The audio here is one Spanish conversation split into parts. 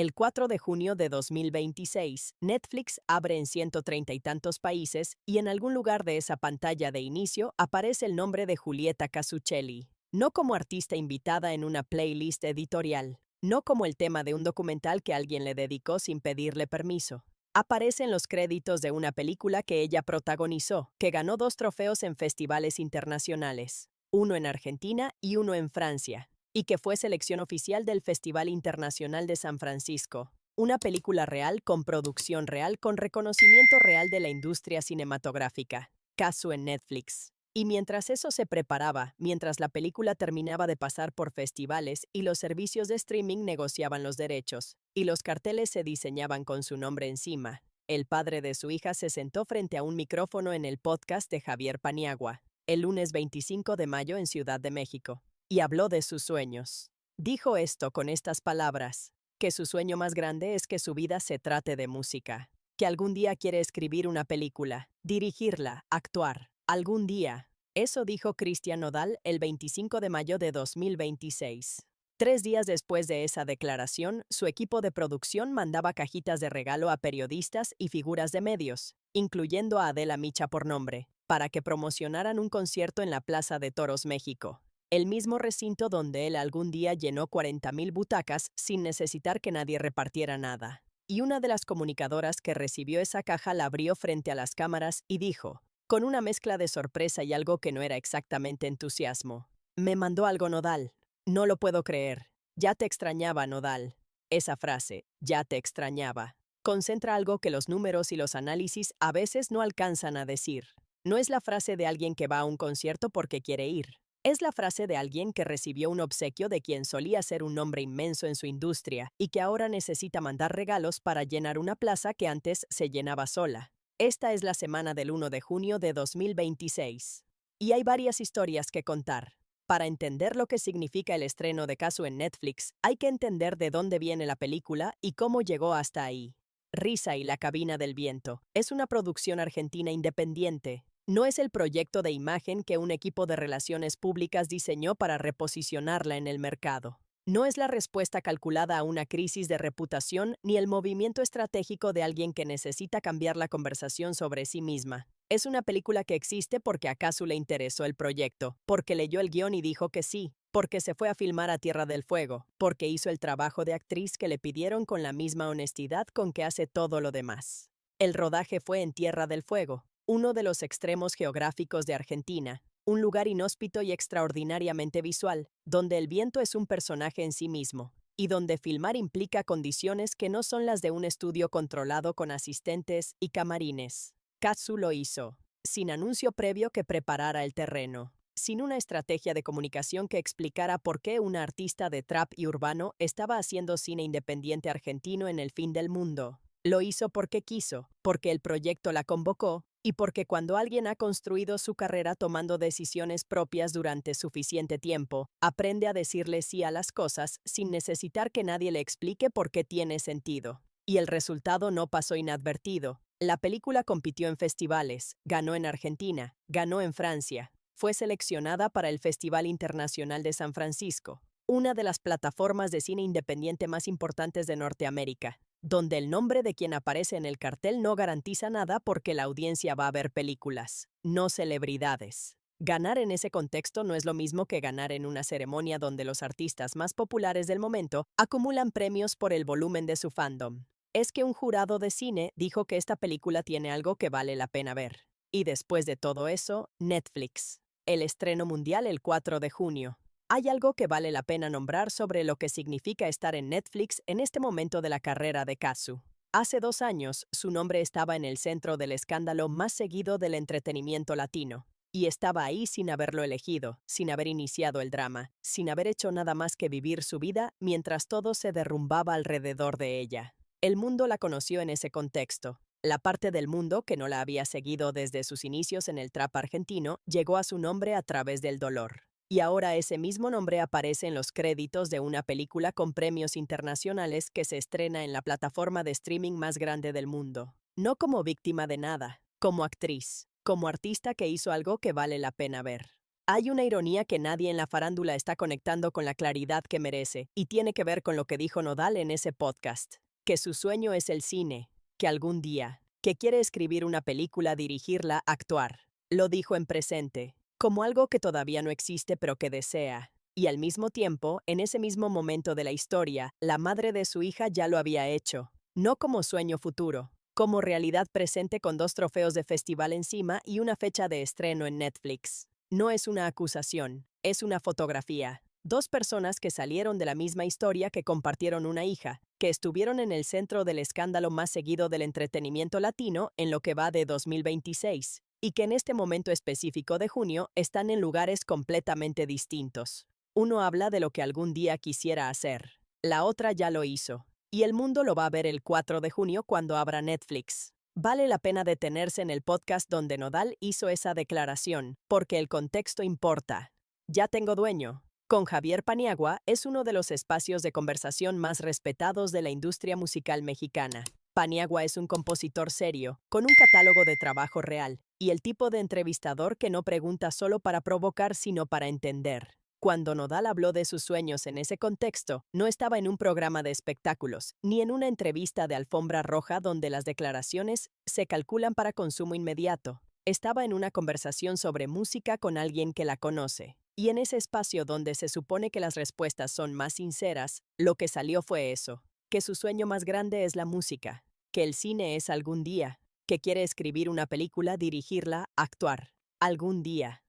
El 4 de junio de 2026, Netflix abre en 130 y tantos países y en algún lugar de esa pantalla de inicio aparece el nombre de Julieta Casuccelli. No como artista invitada en una playlist editorial, no como el tema de un documental que alguien le dedicó sin pedirle permiso. Aparece en los créditos de una película que ella protagonizó, que ganó 2 trofeos en festivales internacionales, uno en Argentina y uno en Francia, y que fue selección oficial del Festival Internacional de San Francisco. Una película real con producción real con reconocimiento real de la industria cinematográfica. Caso en Netflix. Y mientras eso se preparaba, mientras la película terminaba de pasar por festivales y los servicios de streaming negociaban los derechos, y los carteles se diseñaban con su nombre encima, el padre de su hija se sentó frente a un micrófono en el podcast de Javier Paniagua, el lunes 25 de mayo en Ciudad de México, y habló de sus sueños. Dijo esto con estas palabras, que su sueño más grande es que su vida se trate de música, que algún día quiere escribir una película, dirigirla, actuar. Algún día. Eso dijo Cristian Nodal el 25 de mayo de 2026. 3 días después de esa declaración, su equipo de producción mandaba cajitas de regalo a periodistas y figuras de medios, incluyendo a Adela Micha por nombre, para que promocionaran un concierto en la Plaza de Toros, México, el mismo recinto donde él algún día llenó 40,000 butacas sin necesitar que nadie repartiera nada. Y una de las comunicadoras que recibió esa caja la abrió frente a las cámaras y dijo, con una mezcla de sorpresa y algo que no era exactamente entusiasmo: me mandó algo Nodal. No lo puedo creer. Ya te extrañaba, Nodal. Esa frase, ya te extrañaba, concentra algo que los números y los análisis a veces no alcanzan a decir. No es la frase de alguien que va a un concierto porque quiere ir. Es la frase de alguien que recibió un obsequio de quien solía ser un nombre inmenso en su industria y que ahora necesita mandar regalos para llenar una plaza que antes se llenaba sola. Esta es la semana del 1 de junio de 2026. Y hay varias historias que contar. Para entender lo que significa el estreno de Casu en Netflix, hay que entender de dónde viene la película y cómo llegó hasta ahí. Risa y la cabina del viento es una producción argentina independiente. No es el proyecto de imagen que un equipo de relaciones públicas diseñó para reposicionarla en el mercado. No es la respuesta calculada a una crisis de reputación ni el movimiento estratégico de alguien que necesita cambiar la conversación sobre sí misma. Es una película que existe porque a Casu le interesó el proyecto, porque leyó el guión y dijo que sí, porque se fue a filmar a Tierra del Fuego, porque hizo el trabajo de actriz que le pidieron con la misma honestidad con que hace todo lo demás. El rodaje fue en Tierra del Fuego, uno de los extremos geográficos de Argentina, un lugar inhóspito y extraordinariamente visual, donde el viento es un personaje en sí mismo, y donde filmar implica condiciones que no son las de un estudio controlado con asistentes y camarines. Casu lo hizo, sin anuncio previo que preparara el terreno, sin una estrategia de comunicación que explicara por qué una artista de trap y urbano estaba haciendo cine independiente argentino en el fin del mundo. Lo hizo porque quiso, porque el proyecto la convocó, y porque cuando alguien ha construido su carrera tomando decisiones propias durante suficiente tiempo, aprende a decirle sí a las cosas sin necesitar que nadie le explique por qué tiene sentido. Y el resultado no pasó inadvertido. La película compitió en festivales, ganó en Argentina, ganó en Francia, fue seleccionada para el Festival Internacional de San Francisco, una de las plataformas de cine independiente más importantes de Norteamérica, donde el nombre de quien aparece en el cartel no garantiza nada porque la audiencia va a ver películas, no celebridades. Ganar en ese contexto no es lo mismo que ganar en una ceremonia donde los artistas más populares del momento acumulan premios por el volumen de su fandom. Es que un jurado de cine dijo que esta película tiene algo que vale la pena ver. Y después de todo eso, Netflix. El estreno mundial el 4 de junio. Hay algo que vale la pena nombrar sobre lo que significa estar en Netflix en este momento de la carrera de Casu. Hace 2 años, su nombre estaba en el centro del escándalo más seguido del entretenimiento latino. Y estaba ahí sin haberlo elegido, sin haber iniciado el drama, sin haber hecho nada más que vivir su vida mientras todo se derrumbaba alrededor de ella. El mundo la conoció en ese contexto. La parte del mundo que no la había seguido desde sus inicios en el trap argentino llegó a su nombre a través del dolor. Y ahora ese mismo nombre aparece en los créditos de una película con premios internacionales que se estrena en la plataforma de streaming más grande del mundo. No como víctima de nada, como actriz, como artista que hizo algo que vale la pena ver. Hay una ironía que nadie en la farándula está conectando con la claridad que merece, y tiene que ver con lo que dijo Nodal en ese podcast, que su sueño es el cine, que algún día, que quiere escribir una película, dirigirla, actuar. Lo dijo en presente, como algo que todavía no existe pero que desea. Y al mismo tiempo, en ese mismo momento de la historia, la madre de su hija ya lo había hecho, no como sueño futuro, como realidad presente con 2 trofeos de festival encima y una fecha de estreno en Netflix. No es una acusación, es una fotografía. 2 personas que salieron de la misma historia, que compartieron una hija, que estuvieron en el centro del escándalo más seguido del entretenimiento latino en lo que va de 2026, y que en este momento específico de junio están en lugares completamente distintos. Uno habla de lo que algún día quisiera hacer. La otra ya lo hizo. Y el mundo lo va a ver el 4 de junio cuando abra Netflix. Vale la pena detenerse en el podcast donde Nodal hizo esa declaración, porque el contexto importa. Ya tengo dueño. Con Javier Paniagua es uno de los espacios de conversación más respetados de la industria musical mexicana. Paniagua es un compositor serio, con un catálogo de trabajo real, y el tipo de entrevistador que no pregunta solo para provocar, sino para entender. Cuando Nodal habló de sus sueños en ese contexto, no estaba en un programa de espectáculos, ni en una entrevista de alfombra roja donde las declaraciones se calculan para consumo inmediato. Estaba en una conversación sobre música con alguien que la conoce. Y en ese espacio donde se supone que las respuestas son más sinceras, lo que salió fue eso, que su sueño más grande es la música, que el cine es algún día, que quiere escribir una película, dirigirla, actuar. Algún día.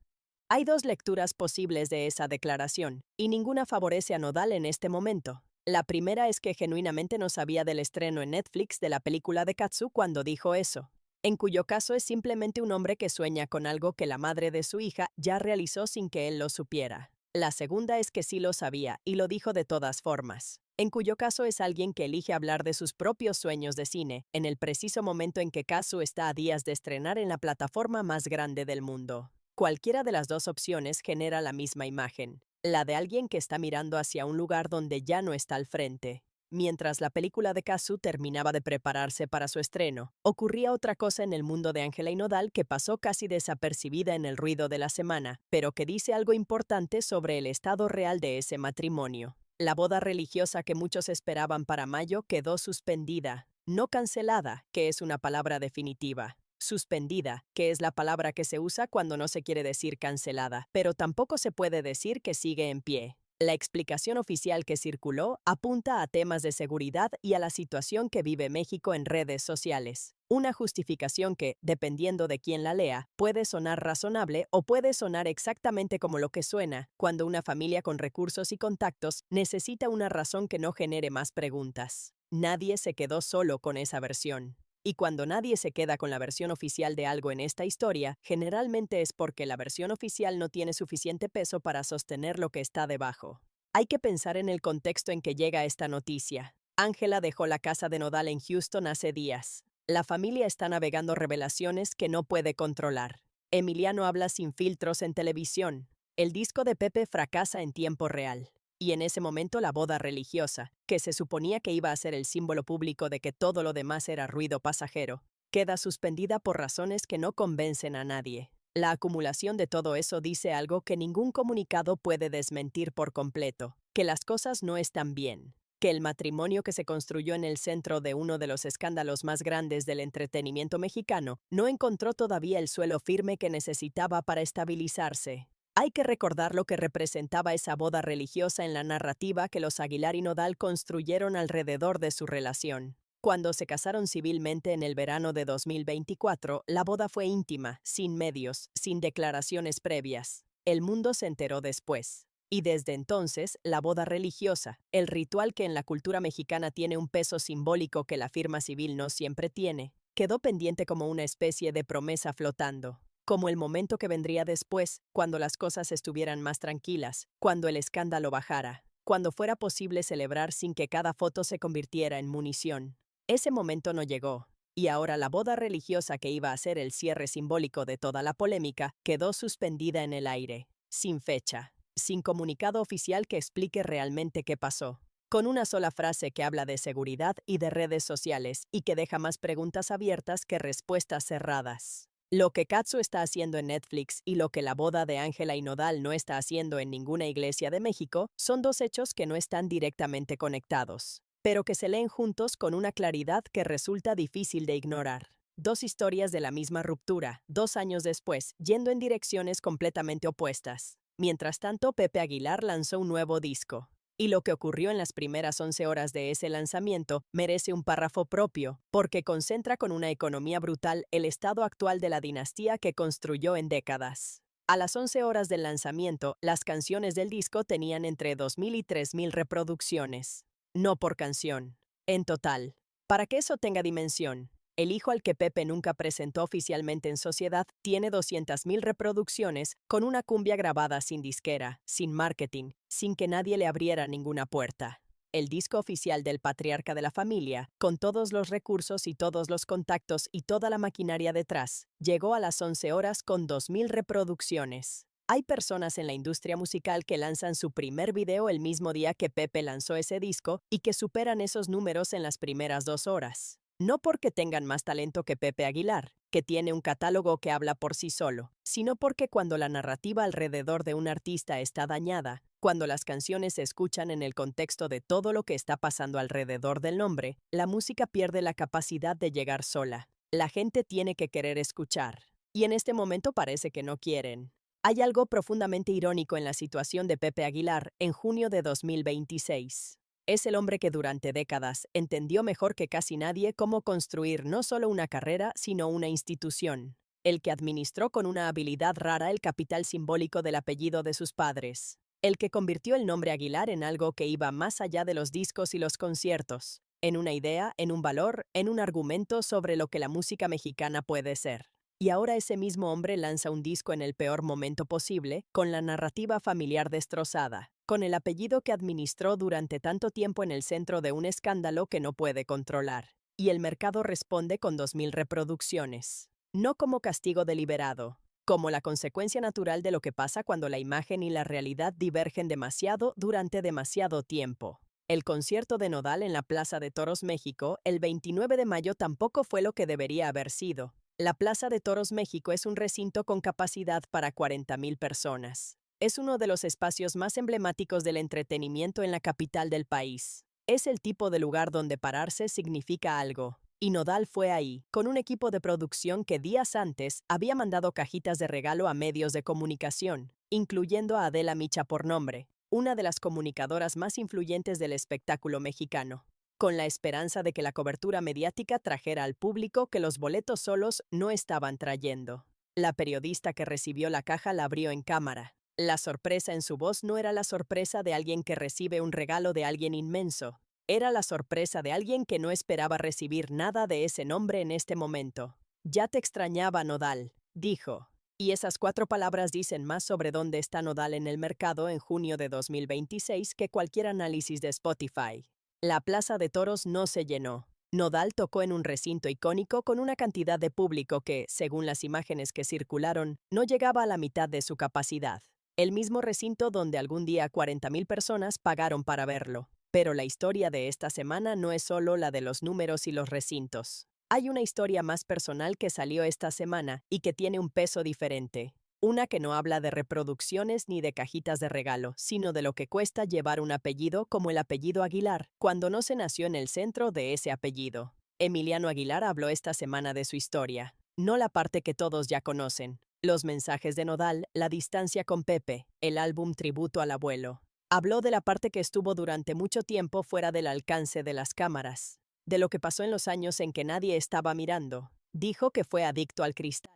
Hay 2 lecturas posibles de esa declaración, y ninguna favorece a Nodal en este momento. La primera es que genuinamente no sabía del estreno en Netflix de la película de Katsu cuando dijo eso, en cuyo caso es simplemente un hombre que sueña con algo que la madre de su hija ya realizó sin que él lo supiera. La segunda es que sí lo sabía y lo dijo de todas formas, en cuyo caso es alguien que elige hablar de sus propios sueños de cine en el preciso momento en que Katsu está a días de estrenar en la plataforma más grande del mundo. Cualquiera de las 2 opciones genera la misma imagen, la de alguien que está mirando hacia un lugar donde ya no está al frente. Mientras la película de Katsu terminaba de prepararse para su estreno, ocurría otra cosa en el mundo de Ángela y Nodal que pasó casi desapercibida en el ruido de la semana, pero que dice algo importante sobre el estado real de ese matrimonio. La boda religiosa que muchos esperaban para mayo quedó suspendida, no cancelada, que es una palabra definitiva. Suspendida, que es la palabra que se usa cuando no se quiere decir cancelada, pero tampoco se puede decir que sigue en pie. La explicación oficial que circuló apunta a temas de seguridad y a la situación que vive México en redes sociales. Una justificación que, dependiendo de quién la lea, puede sonar razonable o puede sonar exactamente como lo que suena, cuando una familia con recursos y contactos necesita una razón que no genere más preguntas. Nadie se quedó solo con esa versión. Y cuando nadie se queda con la versión oficial de algo en esta historia, generalmente es porque la versión oficial no tiene suficiente peso para sostener lo que está debajo. Hay que pensar en el contexto en que llega esta noticia. Ángela dejó la casa de Nodal en Houston hace días. La familia está navegando revelaciones que no puede controlar. Emiliano habla sin filtros en televisión. El disco de Pepe fracasa en tiempo real. Y en ese momento la boda religiosa, que se suponía que iba a ser el símbolo público de que todo lo demás era ruido pasajero, queda suspendida por razones que no convencen a nadie. La acumulación de todo eso dice algo que ningún comunicado puede desmentir por completo, que las cosas no están bien, que el matrimonio que se construyó en el centro de uno de los escándalos más grandes del entretenimiento mexicano no encontró todavía el suelo firme que necesitaba para estabilizarse. Hay que recordar lo que representaba esa boda religiosa en la narrativa que los Aguilar y Nodal construyeron alrededor de su relación. Cuando se casaron civilmente en el verano de 2024, la boda fue íntima, sin medios, sin declaraciones previas. El mundo se enteró después. Y desde entonces, la boda religiosa, el ritual que en la cultura mexicana tiene un peso simbólico que la firma civil no siempre tiene, quedó pendiente como una especie de promesa flotando. Como el momento que vendría después, cuando las cosas estuvieran más tranquilas, cuando el escándalo bajara, cuando fuera posible celebrar sin que cada foto se convirtiera en munición. Ese momento no llegó, y ahora la boda religiosa que iba a ser el cierre simbólico de toda la polémica quedó suspendida en el aire, sin fecha, sin comunicado oficial que explique realmente qué pasó, con una sola frase que habla de seguridad y de redes sociales y que deja más preguntas abiertas que respuestas cerradas. Lo que Katsu está haciendo en Netflix y lo que la boda de Ángela y Nodal no está haciendo en ninguna iglesia de México son dos hechos que no están directamente conectados, pero que se leen juntos con una claridad que resulta difícil de ignorar. Dos historias de la misma ruptura, 2 años después, yendo en direcciones completamente opuestas. Mientras tanto, Pepe Aguilar lanzó un nuevo disco. Y lo que ocurrió en las primeras 11 horas de ese lanzamiento merece un párrafo propio, porque concentra con una economía brutal el estado actual de la dinastía que construyó en décadas. A las 11 horas del lanzamiento, las canciones del disco tenían entre 2.000 y 3.000 reproducciones. No por canción. En total. Para que eso tenga dimensión, el hijo al que Pepe nunca presentó oficialmente en sociedad tiene 200.000 reproducciones con una cumbia grabada sin disquera, sin marketing, sin que nadie le abriera ninguna puerta. El disco oficial del patriarca de la familia, con todos los recursos y todos los contactos y toda la maquinaria detrás, llegó a las 11 horas con 2.000 reproducciones. Hay personas en la industria musical que lanzan su primer video el mismo día que Pepe lanzó ese disco y que superan esos números en las primeras 2 horas. No porque tengan más talento que Pepe Aguilar, que tiene un catálogo que habla por sí solo, sino porque cuando la narrativa alrededor de un artista está dañada, cuando las canciones se escuchan en el contexto de todo lo que está pasando alrededor del nombre, la música pierde la capacidad de llegar sola. La gente tiene que querer escuchar. Y en este momento parece que no quieren. Hay algo profundamente irónico en la situación de Pepe Aguilar en junio de 2026. Es el hombre que durante décadas entendió mejor que casi nadie cómo construir no solo una carrera, sino una institución. El que administró con una habilidad rara el capital simbólico del apellido de sus padres. El que convirtió el nombre Aguilar en algo que iba más allá de los discos y los conciertos. En una idea, en un valor, en un argumento sobre lo que la música mexicana puede ser. Y ahora ese mismo hombre lanza un disco en el peor momento posible, con la narrativa familiar destrozada, con el apellido que administró durante tanto tiempo en el centro de un escándalo que no puede controlar. Y el mercado responde con 2.000 reproducciones. No como castigo deliberado, como la consecuencia natural de lo que pasa cuando la imagen y la realidad divergen demasiado durante demasiado tiempo. El concierto de Nodal en la Plaza de Toros México el 29 de mayo tampoco fue lo que debería haber sido. La Plaza de Toros México es un recinto con capacidad para 40.000 personas. Es uno de los espacios más emblemáticos del entretenimiento en la capital del país. Es el tipo de lugar donde pararse significa algo. Y Nodal fue ahí, con un equipo de producción que días antes había mandado cajitas de regalo a medios de comunicación, incluyendo a Adela Micha por nombre, una de las comunicadoras más influyentes del espectáculo mexicano, con la esperanza de que la cobertura mediática trajera al público que los boletos solos no estaban trayendo. La periodista que recibió la caja la abrió en cámara. La sorpresa en su voz no era la sorpresa de alguien que recibe un regalo de alguien inmenso. Era la sorpresa de alguien que no esperaba recibir nada de ese nombre en este momento. Ya te extrañaba, Nodal, dijo. Y esas 4 palabras dicen más sobre dónde está Nodal en el mercado en junio de 2026 que cualquier análisis de Spotify. La Plaza de Toros no se llenó. Nodal tocó en un recinto icónico con una cantidad de público que, según las imágenes que circularon, no llegaba a la mitad de su capacidad. El mismo recinto donde algún día 40.000 personas pagaron para verlo. Pero la historia de esta semana no es solo la de los números y los recintos. Hay una historia más personal que salió esta semana y que tiene un peso diferente. Una que no habla de reproducciones ni de cajitas de regalo, sino de lo que cuesta llevar un apellido como el apellido Aguilar, cuando no se nació en el centro de ese apellido. Emiliano Aguilar habló esta semana de su historia, no la parte que todos ya conocen. Los mensajes de Nodal, la distancia con Pepe, el álbum tributo al abuelo. Habló de la parte que estuvo durante mucho tiempo fuera del alcance de las cámaras, de lo que pasó en los años en que nadie estaba mirando. Dijo que fue adicto al cristal,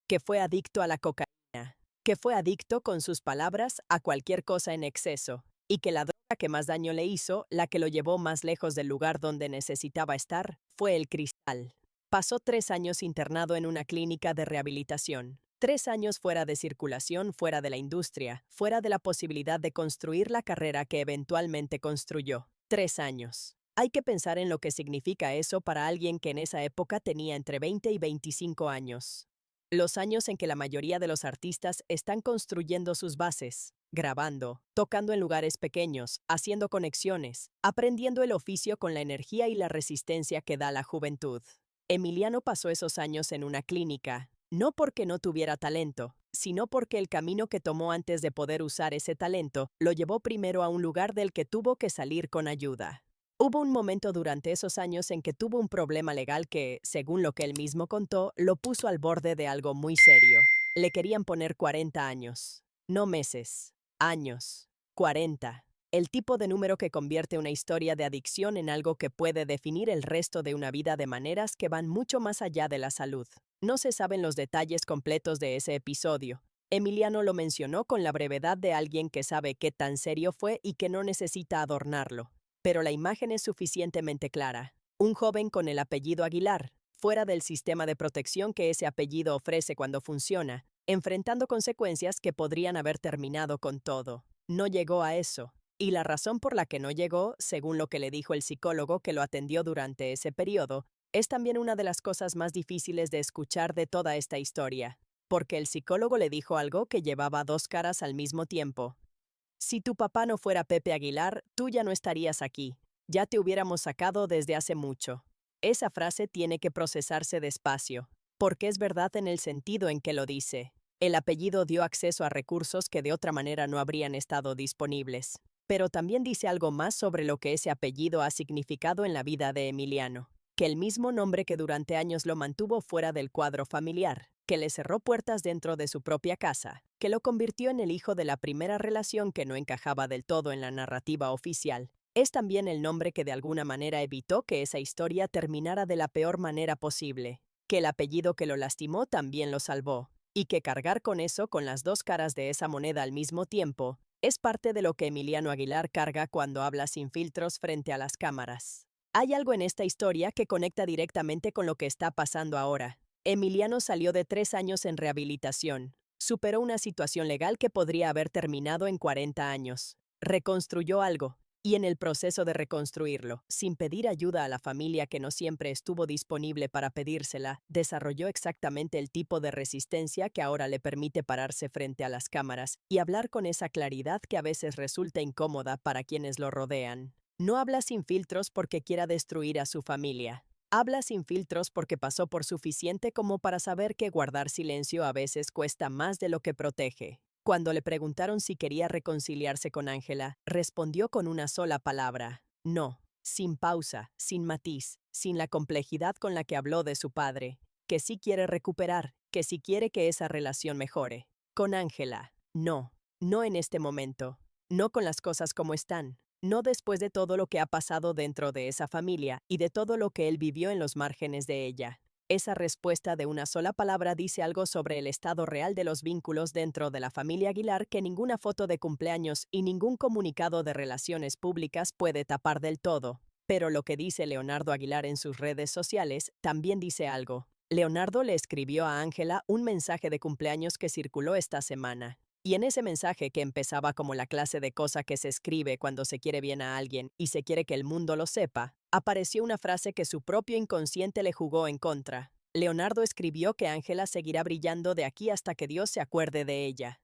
que fue adicto a la cocaína, que fue adicto, con sus palabras, a cualquier cosa en exceso, y que la droga que más daño le hizo, la que lo llevó más lejos del lugar donde necesitaba estar, fue el cristal. Pasó 3 años internado en una clínica de rehabilitación. 3 años fuera de circulación, fuera de la industria, fuera de la posibilidad de construir la carrera que eventualmente construyó. 3 años. Hay que pensar en lo que significa eso para alguien que en esa época tenía entre 20 y 25 años. Los años en que la mayoría de los artistas están construyendo sus bases, grabando, tocando en lugares pequeños, haciendo conexiones, aprendiendo el oficio con la energía y la resistencia que da la juventud. Emiliano pasó esos años en una clínica, no porque no tuviera talento, sino porque el camino que tomó antes de poder usar ese talento lo llevó primero a un lugar del que tuvo que salir con ayuda. Hubo un momento durante esos años en que tuvo un problema legal que, según lo que él mismo contó, lo puso al borde de algo muy serio. Le querían poner 40 años. No meses, años. 40. El tipo de número que convierte una historia de adicción en algo que puede definir el resto de una vida de maneras que van mucho más allá de la salud. No se saben los detalles completos de ese episodio. Emiliano lo mencionó con la brevedad de alguien que sabe qué tan serio fue y que no necesita adornarlo. Pero la imagen es suficientemente clara. Un joven con el apellido Aguilar, fuera del sistema de protección que ese apellido ofrece cuando funciona, enfrentando consecuencias que podrían haber terminado con todo. No llegó a eso. Y la razón por la que no llegó, según lo que le dijo el psicólogo que lo atendió durante ese periodo, es también una de las cosas más difíciles de escuchar de toda esta historia, porque el psicólogo le dijo algo que llevaba dos caras al mismo tiempo. Si tu papá no fuera Pepe Aguilar, tú ya no estarías aquí. Ya te hubiéramos sacado desde hace mucho. Esa frase tiene que procesarse despacio, porque es verdad en el sentido en que lo dice. El apellido dio acceso a recursos que de otra manera no habrían estado disponibles. Pero también dice algo más sobre lo que ese apellido ha significado en la vida de Emiliano. Que el mismo nombre que durante años lo mantuvo fuera del cuadro familiar, que le cerró puertas dentro de su propia casa, que lo convirtió en el hijo de la primera relación que no encajaba del todo en la narrativa oficial, es también el nombre que de alguna manera evitó que esa historia terminara de la peor manera posible, que el apellido que lo lastimó también lo salvó, y que cargar con eso, con las dos caras de esa moneda al mismo tiempo, es parte de lo que Emiliano Aguilar carga cuando habla sin filtros frente a las cámaras. Hay algo en esta historia que conecta directamente con lo que está pasando ahora. Emiliano salió de 3 años en rehabilitación, superó una situación legal que podría haber terminado en 40 años, reconstruyó algo, y en el proceso de reconstruirlo, sin pedir ayuda a la familia que no siempre estuvo disponible para pedírsela, desarrolló exactamente el tipo de resistencia que ahora le permite pararse frente a las cámaras y hablar con esa claridad que a veces resulta incómoda para quienes lo rodean. No habla sin filtros porque quiera destruir a su familia. Habla sin filtros porque pasó por suficiente como para saber que guardar silencio a veces cuesta más de lo que protege. Cuando le preguntaron si quería reconciliarse con Ángela, respondió con una sola palabra: no, sin pausa, sin matiz, sin la complejidad con la que habló de su padre, que sí quiere recuperar, que sí quiere que esa relación mejore. Con Ángela, no, no en este momento, no con las cosas como están. No después de todo lo que ha pasado dentro de esa familia y de todo lo que él vivió en los márgenes de ella. Esa respuesta de una sola palabra dice algo sobre el estado real de los vínculos dentro de la familia Aguilar que ninguna foto de cumpleaños y ningún comunicado de relaciones públicas puede tapar del todo. Pero lo que dice Leonardo Aguilar en sus redes sociales también dice algo. Leonardo le escribió a Ángela un mensaje de cumpleaños que circuló esta semana. Y en ese mensaje, que empezaba como la clase de cosa que se escribe cuando se quiere bien a alguien y se quiere que el mundo lo sepa, apareció una frase que su propio inconsciente le jugó en contra. Leonardo escribió que Ángela seguirá brillando de aquí hasta que Dios se acuerde de ella.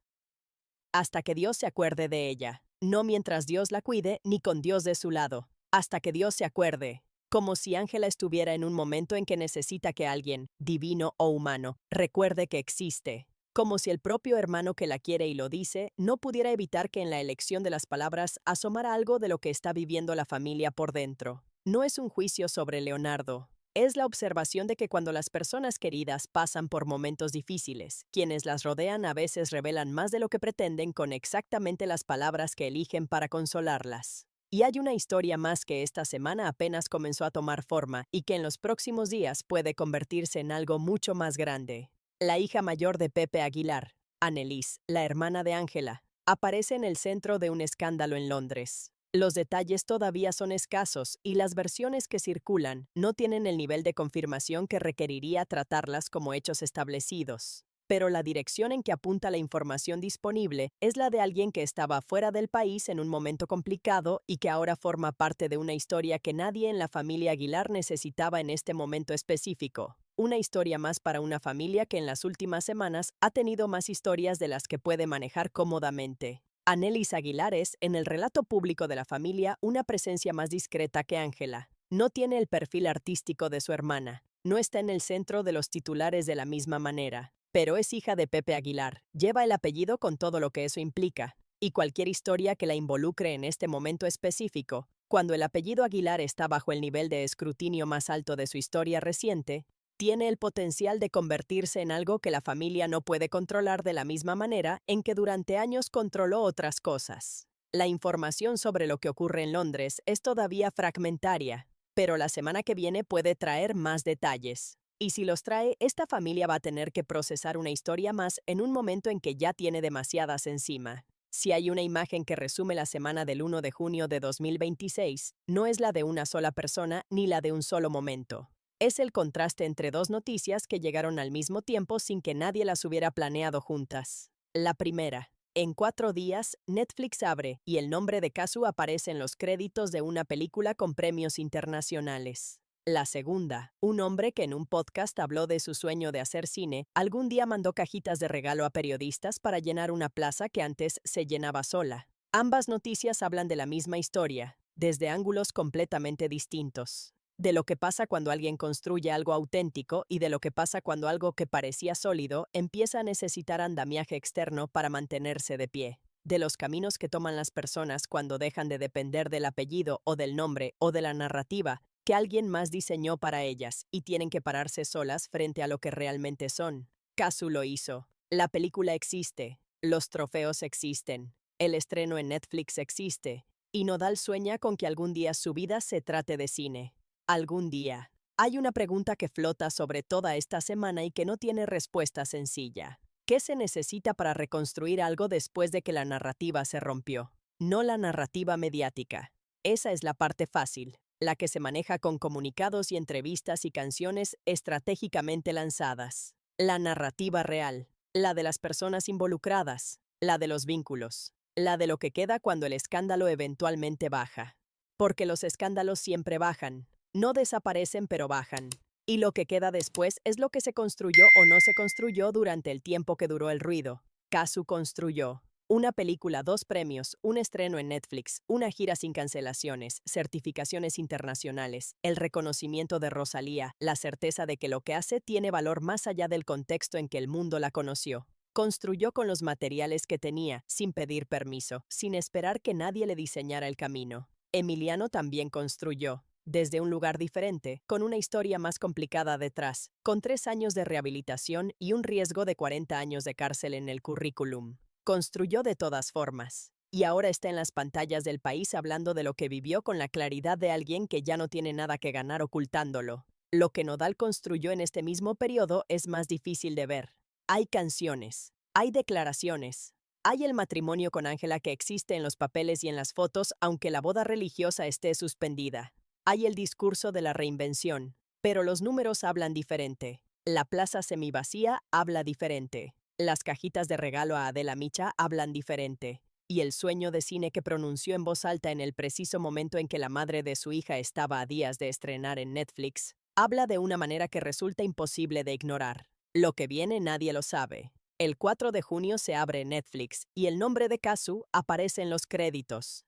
Hasta que Dios se acuerde de ella. No mientras Dios la cuide, ni con Dios de su lado. Hasta que Dios se acuerde. Como si Ángela estuviera en un momento en que necesita que alguien, divino o humano, recuerde que existe. Como si el propio hermano que la quiere y lo dice, no pudiera evitar que en la elección de las palabras asomara algo de lo que está viviendo la familia por dentro. No es un juicio sobre Leonardo. Es la observación de que cuando las personas queridas pasan por momentos difíciles, quienes las rodean a veces revelan más de lo que pretenden con exactamente las palabras que eligen para consolarlas. Y hay una historia más que esta semana apenas comenzó a tomar forma y que en los próximos días puede convertirse en algo mucho más grande. La hija mayor de Pepe Aguilar, Annelies, la hermana de Ángela, aparece en el centro de un escándalo en Londres. Los detalles todavía son escasos y las versiones que circulan no tienen el nivel de confirmación que requeriría tratarlas como hechos establecidos. Pero la dirección en que apunta la información disponible es la de alguien que estaba fuera del país en un momento complicado y que ahora forma parte de una historia que nadie en la familia Aguilar necesitaba en este momento específico. Una historia más para una familia que en las últimas semanas ha tenido más historias de las que puede manejar cómodamente. Annelies Aguilar es, en el relato público de la familia, una presencia más discreta que Ángela. No tiene el perfil artístico de su hermana. No está en el centro de los titulares de la misma manera. pero es hija de Pepe Aguilar, lleva el apellido con todo lo que eso implica, y cualquier historia que la involucre en este momento específico, cuando el apellido Aguilar está bajo el nivel de escrutinio más alto de su historia reciente, tiene el potencial de convertirse en algo que la familia no puede controlar de la misma manera en que durante años controló otras cosas. La información sobre lo que ocurre en Londres es todavía fragmentaria, pero la semana que viene puede traer más detalles. Y si los trae, esta familia va a tener que procesar una historia más en un momento en que ya tiene demasiadas encima. Si hay una imagen que resume la semana del 1 de junio de 2026, no es la de una sola persona ni la de un solo momento. Es el contraste entre dos noticias que llegaron al mismo tiempo sin que nadie las hubiera planeado juntas. La primera. En 4 días, Netflix abre y el nombre de Kazu aparece en los créditos de una película con premios internacionales. La segunda. Un hombre que en un podcast habló de su sueño de hacer cine, algún día mandó cajitas de regalo a periodistas para llenar una plaza que antes se llenaba sola. Ambas noticias hablan de la misma historia, desde ángulos completamente distintos. De lo que pasa cuando alguien construye algo auténtico y de lo que pasa cuando algo que parecía sólido empieza a necesitar andamiaje externo para mantenerse de pie. De los caminos que toman las personas cuando dejan de depender del apellido o del nombre o de la narrativa que alguien más diseñó para ellas y tienen que pararse solas frente a lo que realmente son. Kazu lo hizo. La película existe. Los trofeos existen. El estreno en Netflix existe. Y Nodal sueña con que algún día su vida se trate de cine. Algún día. Hay una pregunta que flota sobre toda esta semana y que no tiene respuesta sencilla. ¿Qué se necesita para reconstruir algo después de que la narrativa se rompió? No la narrativa mediática. Esa es la parte fácil, la que se maneja con comunicados y entrevistas y canciones estratégicamente lanzadas. La narrativa real, la de las personas involucradas, la de los vínculos, la de lo que queda cuando el escándalo eventualmente baja. Porque los escándalos siempre bajan. No desaparecen, pero bajan. Y lo que queda después es lo que se construyó o no se construyó durante el tiempo que duró el ruido. Kazu construyó una película, 2 premios, un estreno en Netflix, una gira sin cancelaciones, certificaciones internacionales, el reconocimiento de Rosalía, la certeza de que lo que hace tiene valor más allá del contexto en que el mundo la conoció. Construyó con los materiales que tenía, sin pedir permiso, sin esperar que nadie le diseñara el camino. Emiliano también construyó. Desde un lugar diferente, con una historia más complicada detrás, con 3 años de rehabilitación y un riesgo de 40 años de cárcel en el currículum. Construyó de todas formas. Y ahora está en las pantallas del país hablando de lo que vivió con la claridad de alguien que ya no tiene nada que ganar ocultándolo. Lo que Nodal construyó en este mismo periodo es más difícil de ver. Hay canciones, hay declaraciones, hay el matrimonio con Ángela que existe en los papeles y en las fotos, aunque la boda religiosa esté suspendida. Hay el discurso de la reinvención, pero los números hablan diferente. La plaza semivacía habla diferente. Las cajitas de regalo a Adela Micha hablan diferente. Y el sueño de cine que pronunció en voz alta en el preciso momento en que la madre de su hija estaba a días de estrenar en Netflix, habla de una manera que resulta imposible de ignorar. Lo que viene nadie lo sabe. El 4 de junio se abre Netflix y el nombre de Kazu aparece en los créditos.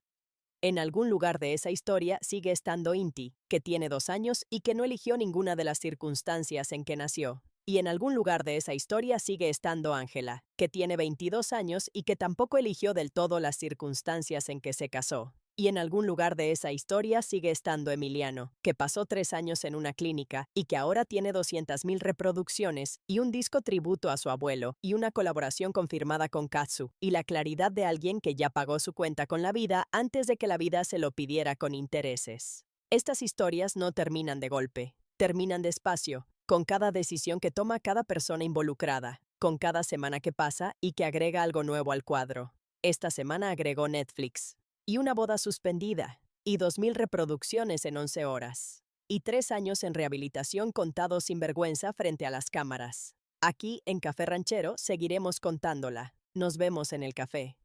En algún lugar de esa historia sigue estando Inti, que tiene 2 años y que no eligió ninguna de las circunstancias en que nació. Y en algún lugar de esa historia sigue estando Ángela, que tiene 22 años y que tampoco eligió del todo las circunstancias en que se casó. Y en algún lugar de esa historia sigue estando Emiliano, que pasó 3 años en una clínica y que ahora tiene 200.000 reproducciones y un disco tributo a su abuelo y una colaboración confirmada con Kazu y la claridad de alguien que ya pagó su cuenta con la vida antes de que la vida se lo pidiera con intereses. Estas historias no terminan de golpe, terminan despacio, con cada decisión que toma cada persona involucrada, con cada semana que pasa y que agrega algo nuevo al cuadro. Esta semana agregó Netflix. Y una boda suspendida, y 2.000 reproducciones en 11 horas, y 3 años en rehabilitación contados sin vergüenza frente a las cámaras. Aquí, en Café Ranchero, seguiremos contándola. Nos vemos en el café.